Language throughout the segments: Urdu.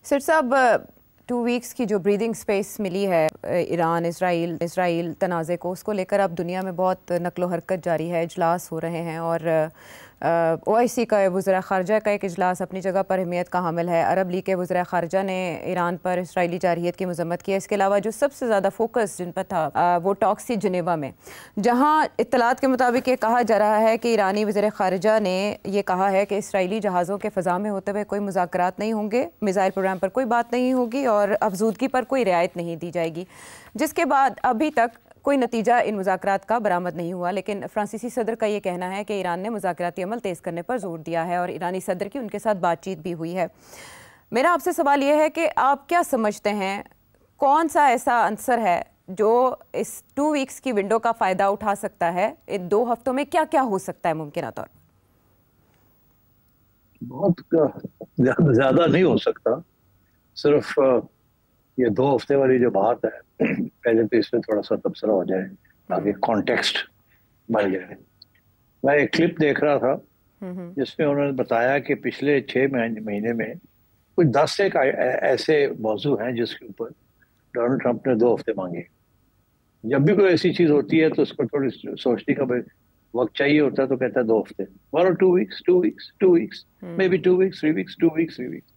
سر صاحب 2 ویکس کی جو بریدنگ سپیس ملی ہے ایران اسرائیل تنازع کو، اس کو لے کر اب دنیا میں بہت نقل و حرکت جاری ہے، اجلاس ہو رہے ہیں، اور OIC کا وزراء خارجہ کا ایک اجلاس اپنی جگہ پر اہمیت کا حامل ہے۔ عرب لیگ کے وزراء خارجہ نے ایران پر اسرائیلی جارحیت کی مذمت کی ہے۔ اس کے علاوہ جو سب سے زیادہ فوکس جن پر تھا وہ ٹاکس تھی جنیوا میں، جہاں اطلاعات کے مطابق یہ کہا جا رہا ہے کہ ایرانی وزیر خارجہ نے یہ کہا ہے کہ اسرائیلی جہازوں کے فضا میں ہوتے ہوئے کوئی مذاکرات نہیں ہوں گے، میزائل پروگرام پر کوئی بات نہیں ہوگی اور افزودگی پر کوئی رعایت نہیں دی جائے گی، جس کے بعد ابھی تک کوئی نتیجہ ان مذاکرات کا برآمد نہیں ہوا۔ لیکن فرانسیسی صدر کا یہ کہنا ہے کہ ایران نے مذاکراتی عمل تیز کرنے پر زور دیا ہے اور ایرانی صدر کی ان کے ساتھ بات چیت بھی ہوئی ہے۔ میرا آپ سے سوال یہ ہے کہ آپ کیا سمجھتے ہیں، کون سا ایسا عنصر ہے جو اس 2 ویکس کی ونڈو کا فائدہ اٹھا سکتا ہے؟ ان 2 ہفتوں میں کیا کیا ہو سکتا ہے ممکنہ طور پر؟ بہت زیادہ نہیں ہو سکتا، صرف یہ 2 ہفتے والی جو بات ہے پہلے تو اس میں تھوڑا سا تبصرہ ہو جائے تاکہ کانٹیکسٹ بن جائے۔ میں ایک کلپ دیکھ رہا تھا جس میں انہوں نے بتایا کہ پچھلے 6 مہینے میں کچھ 10 ایک ایسے موضوع ہیں جس کے اوپر ڈونلڈ ٹرمپ نے 2 ہفتے مانگے۔ جب بھی کوئی ایسی چیز ہوتی ہے تو اس کو تھوڑی سوچنے کا وقت چاہیے ہوتا ہے، تو کہتا ہے 2 ہفتے، 1 or 2 weeks 2 weeks مے بی 2 weeks 3 weeks 2 weeks 3 weeks۔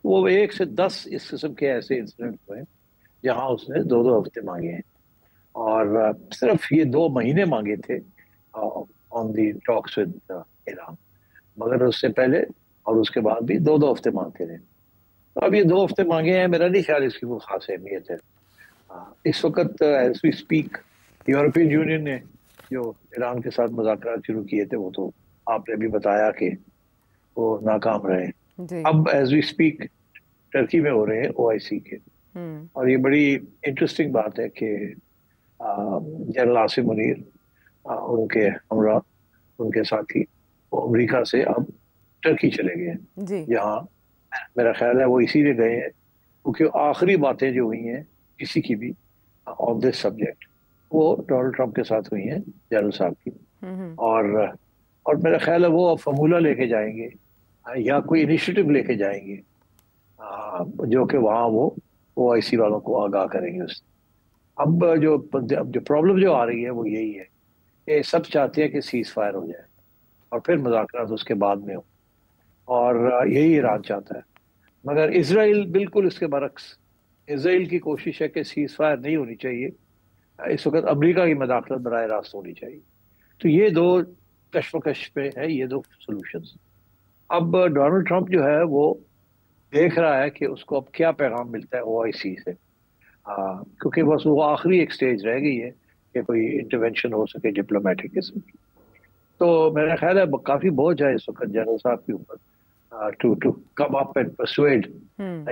وہ 1 سے 10 اس قسم کے ایسے انسیڈنٹ ہوئے جہاں اس نے 2 ہفتے مانگے ہیں، اور صرف یہ 2 مہینے مانگے تھے آن دی ٹاکس ود ایران، مگر اس سے پہلے اور اس کے بعد بھی 2 ہفتے مانگتے رہے۔ تو اب یہ 2 ہفتے مانگے ہیں، میرا نہیں خیال اس کی کوئی خاص اہمیت ہے۔ اس وقت as we speak European Union نے جو ایران کے ساتھ مذاکرات شروع کیے تھے وہ تو آپ نے بھی بتایا کہ وہ ناکام رہے۔ اب ایز وی اسپیک ٹرکی میں ہو رہے ہیں OIC کے، اور یہ بڑی انٹرسٹنگ بات ہے کہ جنرل عاصم منیر ان کے ہمراہ ان کے ساتھی وہ امریکہ سے اب ٹرکی چلے گئے ہیں، جہاں میرا خیال ہے وہ اسی لیے گئے ہیں کیونکہ آخری باتیں جو ہوئی ہیں کسی کی بھی آن دس سبجیکٹ وہ ڈونلڈ ٹرمپ کے ساتھ ہوئی ہیں، جنرل صاحب کی، اور میرا خیال ہے وہ فارمولہ لے کے جائیں گے یا کوئی انیشیٹو لے کے جائیں گے جو کہ وہاں وہ OIC والوں کو آگاہ کریں گے اس سے۔ اب جو پرابلم جو آ رہی ہے وہ یہی ہے کہ سب چاہتے ہیں کہ سیز فائر ہو جائے اور پھر مذاکرات اس کے بعد میں ہو، اور یہی ایران چاہتا ہے، مگر اسرائیل بالکل اس کے برعکس۔ اسرائیل کی کوشش ہے کہ سیز فائر نہیں ہونی چاہیے، اس وقت امریکہ کی مداخلت براہ راست ہونی چاہیے۔ تو یہ 2 کشمکش پہ ہے، یہ 2 سولوشنز۔ اب ڈونلڈ ٹرمپ جو ہے وہ دیکھ رہا ہے کہ اس کو اب کیا پیغام ملتا ہے OIC سے، کیونکہ بس وہ آخری ایک سٹیج رہ گئی ہے کہ کوئی انٹرونشن ہو سکے ڈپلومیٹک قسم کی۔ تو میرا خیال ہے کافی بوجھ ہے اس وقت جنرل صاحب کے اوپر to come up and persuade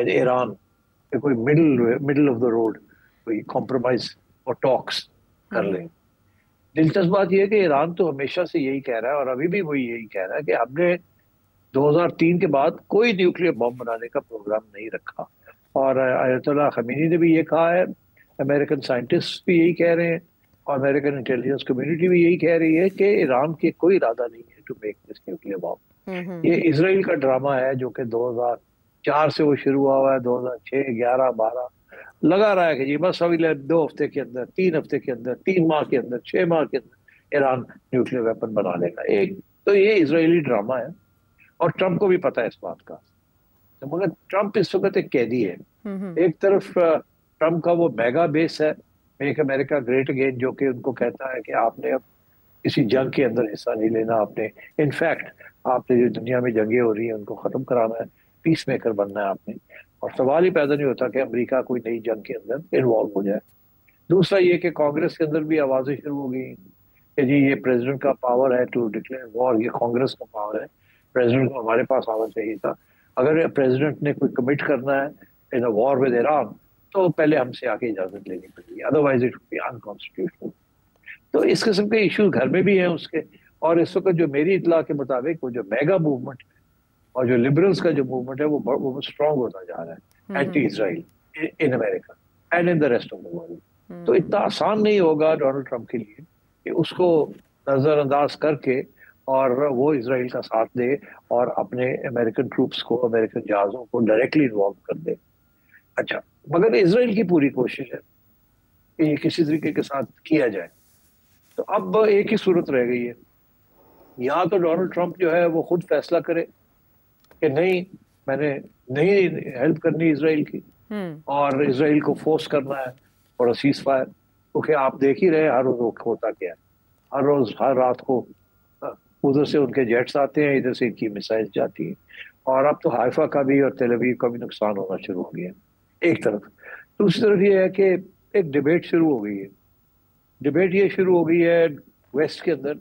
Iran کہ کوئی مڈل آف دا روڈ کوئی کمپرومائز اور ٹاکس کر لیں۔ دلچسپ بات یہ ہے کہ ایران تو ہمیشہ سے یہی کہہ رہا ہے اور ابھی بھی وہ یہی کہہ رہا ہے کہ ہم نے 2003 کے بعد کوئی نیوکلیر بم بنانے کا پروگرام نہیں رکھا، اور آیت اللہ خمینی نے بھی یہ کہا ہے، امریکن سائنٹسٹ بھی یہی کہہ رہے ہیں، اور امریکن انٹیلیجنس کمیونٹی بھی یہی کہہ رہی ہے کہ ایران کے کوئی ارادہ نہیں ہے to make this nuclear bomb. یہ اسرائیل کا ڈرامہ ہے جو کہ 2004 سے وہ شروع ہوا ہے، 2006 11 12 لگا رہا ہے کہ جی بس ابھی 2 ہفتے کے اندر 3 ہفتے کے اندر 3 ماہ کے اندر 6 ماہ کے اندر ایران نیوکلیر ویپن بنا لے گا۔ ایک تو یہ اسرائیلی ڈرامہ ہے اور ٹرمپ کو بھی پتا ہے اس بات کا، مگر ٹرمپ اس وقت ایک قیدی ہے۔ ایک طرف ٹرمپ کا وہ میگا بیس ہے میک امریکہ گریٹ اگین، جو کہ ان کو کہتا ہے کہ آپ نے اب کسی جنگ کے اندر حصہ نہیں لینا، آپ نے انفیکٹ آپ نے جو دنیا میں جنگیں ہو رہی ہیں ان کو ختم کرانا ہے، پیس میکر بننا ہے آپ نے، اور سوال ہی پیدا نہیں ہوتا کہ امریکہ کوئی نئی جنگ کے اندر انوالو ہو جائے۔ دوسرا یہ کہ کانگریس کے اندر بھی آوازیں شروع ہو گئی کہ جی یہ پریزیڈنٹ کا پاور ہے ٹو ڈکلیئر وار، یہ کانگریس کا پاور ہے، پریزیڈنٹ کو ہمارے پاس آنا چاہیے تھا، اگر پریزیڈنٹ نے کوئی کمٹ کرنا ہے ان اے وار ود ایران تو پہلے ہم سے آ کے اجازت لینی پڑے گی، otherwise it will be unconstitutional. تو اس قسم کے ایشوز گھر میں بھی ہیں اس کے، اور اس وقت جو میری اطلاع کے مطابق وہ جو میگا موومنٹ اور جو لبرلز کا جو موومنٹ ہے وہ اسٹرانگ ہوتا جا رہا ہے anti Israel in America and in the rest of the world. تو اتنا آسان نہیں ہوگا ڈونلڈ ٹرمپ کے لیے کہ اس کو نظر انداز کر کے اور وہ اسرائیل کا ساتھ دے اور اپنے امریکن ٹروپس کو، امریکن جہازوں کو ڈائریکٹلی انوالو کر دے. اچھا، مگر اسرائیل کی پوری کوشش ہے کہ یہ کسی طریقے کے ساتھ کیا جائے. تو اب ایک ہی صورت رہ گئی ہے، یا تو ڈونلڈ ٹرمپ جو ہے وہ خود فیصلہ کرے کہ نہیں، میں نے نہیں ہیلپ کرنی اسرائیل کی اور اسرائیل کو فورس کرنا ہے اور سیز فائر. کیونکہ آپ دیکھ ہی رہے ہر روز ہوتا کیا ہے، ہر روز ہر رات کو ادھر سے ان کے جیٹس آتے ہیں، ادھر سے ان کی میسائل جاتی ہیں. اور اب تو حائفہ کا بھی اور تیل ابیب کا بھی نقصان ہونا شروع ہو گیا ایک طرف. دوسری طرف یہ ہے کہ ایک ڈبیٹ شروع ہو گئی ہے. ڈبیٹ یہ شروع ہو گئی ہے ویسٹ کے اندر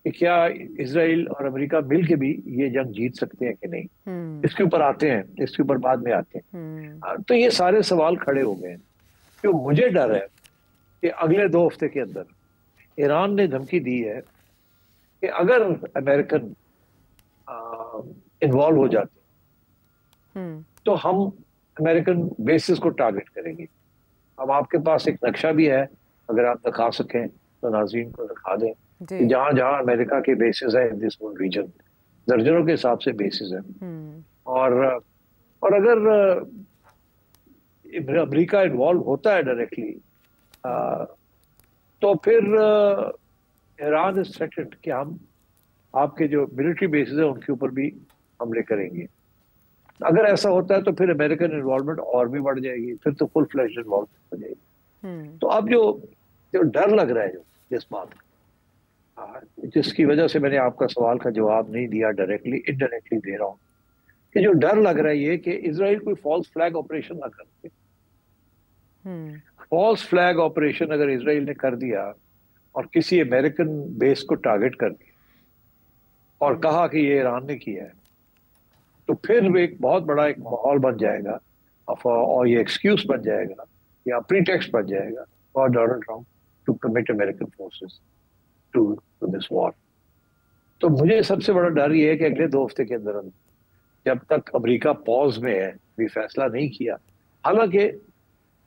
کہ کیا اسرائیل اور امریکہ مل کے بھی یہ جنگ جیت سکتے ہیں کہ نہیں. اس کے اوپر آتے ہیں، اس کے اوپر بعد میں آتے ہیں. تو یہ سارے سوال کھڑے ہو گئے ہیں. کیوں مجھے ڈر ہے کہ اگلے 2 ہفتے کے اندر ایران نے دھمکی دی ہے کہ اگر امریکن انوالو ہو جاتے تو ہم امریکن بیسز کو ٹارگٹ کریں گے. اب آپ کے پاس ایک نقشہ بھی ہے، اگر آپ دکھا سکیں تو ناظرین کو دکھا دیں کہ جہاں جہاں امریکہ کے بیسز ہیں ان دس ریجن، درجنوں کے حساب سے بیسز ہیں. اور اگر امریکہ انوالو ہوتا ہے ڈائریکٹلی تو پھر ایران از تھریٹنڈ کہ ہم آپ کے جو ملٹری بیسز ہیں ان کے اوپر بھی حملے کریں گے. اگر ایسا ہوتا ہے تو پھر امریکن انوالومنٹ اور بھی بڑھ جائے گی، پھر تو فل فلیجڈ انوالومنٹ ہو جائے گی. تو اب جو ڈر لگ رہا ہے جو اس بات کا، جس کی وجہ سے میں نے آپ کا سوال کا جواب نہیں دیا، ڈائریکٹلی انڈائریکٹلی دے رہا ہوں، کہ جو ڈر لگ رہا ہے یہ کہ اسرائیل کوئی فالس فلیگ آپریشن نہ کرتے. فالس فلیگ آپریشن اگر اسرائیل نے کر دیا اور کسی امریکن بیس کو ٹارگٹ کر دیا اور کہا کہ یہ ایران نے کیا ہے، تو پھر ایک بہت بڑا ایک ماحول بن جائے گا اور یہ ایکسکیوز بن جائے گا یا پری ٹیکسٹ بن جائے گا for Donald Trump to commit American forces to this war. تو مجھے سب سے بڑا ڈر یہ ہے کہ اگلے 2 ہفتے کے اندر جب تک امریکہ پاز میں ہے، بھی فیصلہ نہیں کیا، حالانکہ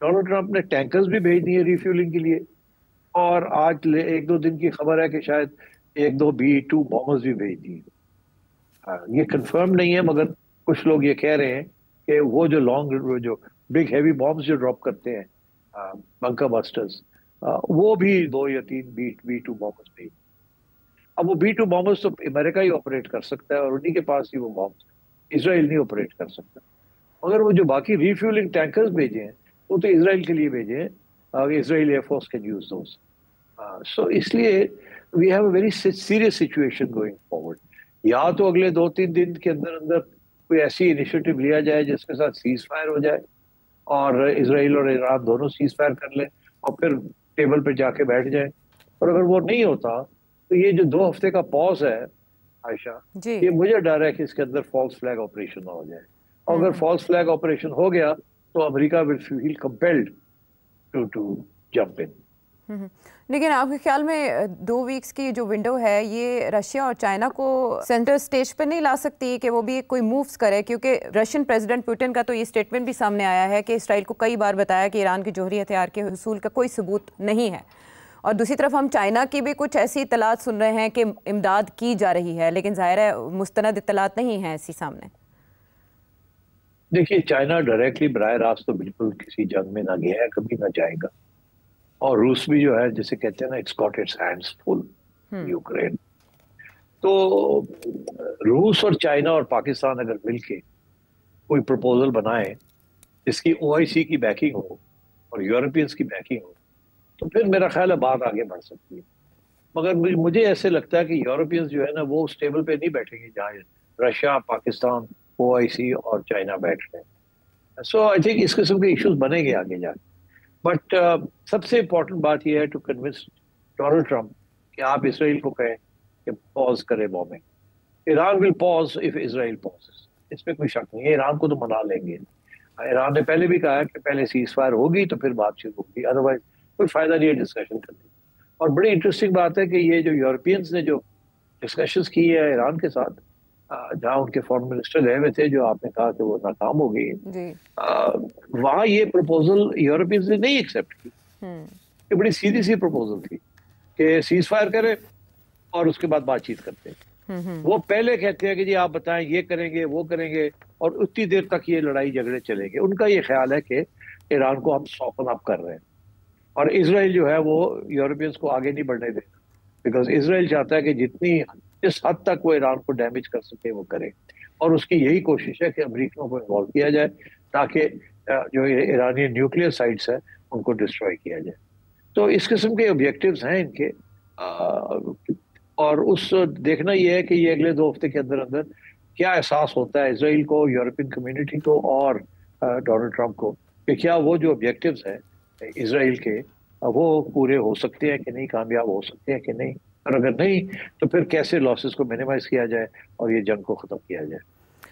ڈونلڈ ٹرمپ نے ٹینکرز بھی بھیج دیے ریفیولنگ کے لیے، اور آج 1-2 دن کی خبر ہے کہ شاید 1-2 B-2 بامبرز بھی بھیج دیے. یہ کنفرم نہیں ہے، مگر کچھ لوگ یہ کہہ رہے ہیں کہ وہ جو بگ ہیوی بامبز جو ڈراپ کرتے ہیں بنکر بسٹرز، وہ بھی 2 یا 3 B-2 بامبرز بھیج. اب وہ B-2 بامبرز تو امریکہ ہی آپریٹ کر سکتا ہے اور انہی کے پاس ہی وہ بامبرز، اسرائیل نہیں آپریٹ کر سکتا. مگر وہ جو باقی ریفیولنگ ٹینکرز بھیجے ہیں وہ تو اسرائیل کے لیے بھیجے ہیں، Israel air force can use those. So اس لیے we have a very serious situation going forward. یا تو اگلے 2-3 دن کے اندر کوئی ایسی انیشیٹو لیا جائے جس کے ساتھ سیز فائر ہو جائے اور اسرائیل اور ایران دونوں سیز فائر کر لیں اور پھر ٹیبل پہ جا کے بیٹھ جائیں. اور اگر وہ نہیں ہوتا تو یہ جو 2 ہفتے کا پاز ہے عائشہ، یہ مجھے ڈر ہے کہ اس کے اندر فالس فلیگ آپریشن نہ ہو جائے. اور اگر فالس فلیگ آپریشن ہو گیا تو امریکہ ول فیل کمپیلڈ ٹو جمپ ان. لیکن آپ کے خیال میں 2 ویکس کی جو ونڈو ہے یہ رشیا اور چائنا کو سینٹر سٹیج پہ نہیں لا سکتی کہ وہ بھی کوئی مووز کرے؟ کیونکہ رشین پریزیڈنٹ پوٹن کا تو یہ سٹیٹمنٹ بھی سامنے آیا ہے کہ اسرائیل کو کئی بار بتایا کہ ایران کے جوہری ہتھیار کے حصول کا کوئی ثبوت نہیں ہے. اور دوسری طرف ہم چائنا کی بھی کچھ ایسی اطلاعات سن رہے ہیں کہ امداد کی جا رہی ہے، لیکن ظاہر ہے مستند اطلاعات نہیں ہیں ایسی سامنے. دیکھیے، چائنا ڈائریکٹلی براہ راست تو بالکل کسی جنگ میں نہ گیا ہے، کبھی نہ جائے گا. اور روس بھی جو ہے جسے کہتے ہیں نا it's got its hands full Ukraine. تو روس اور چائنا اور پاکستان اگر مل کے کوئی پروپوزل بنائے جس کی OIC کی بیکنگ ہو اور یورپینز کی بیکنگ ہو تو پھر میرا خیال ہے بات آگے بڑھ سکتی ہے. مگر مجھے ایسے لگتا ہے کہ یورپینز جو ہے نا وہ اس ٹیبل پہ نہیں بیٹھیں گے جہاں رشیا، پاکستان، OIC اور چائنا بیٹھ رہے ہیں. سو آئی تھنک اس قسم کے ایشوز بنیں گے آگے جا کے. بٹ سب سے امپورٹنٹ بات یہ ہے ٹو کنونس ڈونلڈ ٹرمپ کہ آپ اسرائیل کو کہیں کہ پاز کرے bombing. Iran will pause if Israel pauses, اس میں کوئی شک نہیں ہے. ایران کو تو منا لیں گے. ایران نے پہلے بھی کہا ہے کہ پہلے سیز فائر ہوگی تو پھر بات چیت ہوگی، ادروائز کوئی فائدہ نہیں ہے ڈسکشن کرنے. اور بڑی انٹرسٹنگ بات ہے کہ یہ جو یورپینز نے جو ڈسکشنز کی ہے ایران کے ساتھ، جہاں ان کے فارن منسٹر گئے ہوئے تھے جو آپ نے کہا کہ وہ ناکام ہو گئی، وہاں یہ پروپوزل یورپینز نے نہیں ایکسیپٹ کی. یہ بڑی سیدھی سی پروپوزل تھی کہ سیز فائر کرے اور اس کے بعد بات چیت کرتے. وہ پہلے کہتے ہیں کہ جی آپ بتائیں یہ کریں گے وہ کریں گے، اور اتنی دیر تک یہ لڑائی جھگڑے چلیں گے. ان کا یہ خیال ہے کہ ایران کو ہم سوپن اپ کر رہے ہیں، اور اسرائیل جو ہے وہ یورپینز کو آگے نہیں بڑھنے دے، بیکاز اسرائیل چاہتا ہے کہ جس حد تک وہ ایران کو ڈیمیج کر سکے وہ کرے، اور اس کی یہی کوشش ہے کہ امریکیوں کو انوالو کیا جائے تاکہ جو ایرانی نیوکلیئر سائٹس ہیں ان کو ڈسٹروائے کیا جائے. تو اس قسم کے آبجیکٹیوز ہیں ان کے، اور دیکھنا یہ ہے کہ یہ اگلے 2 ہفتے کے اندر اندر کیا احساس ہوتا ہے اسرائیل کو، یورپین کمیونٹی کو اور ڈونلڈ ٹرمپ کو، کہ کیا وہ جو آبجیکٹیوز ہیں اسرائیل کے وہ پورے ہو سکتے ہیں کہ نہیں، کامیاب ہو سکتے ہیں کہ نہیں، اور اگر نہیں تو پھر کیسے لاسز کو منیمائز کیا جائے اور یہ جنگ کو ختم کیا جائے.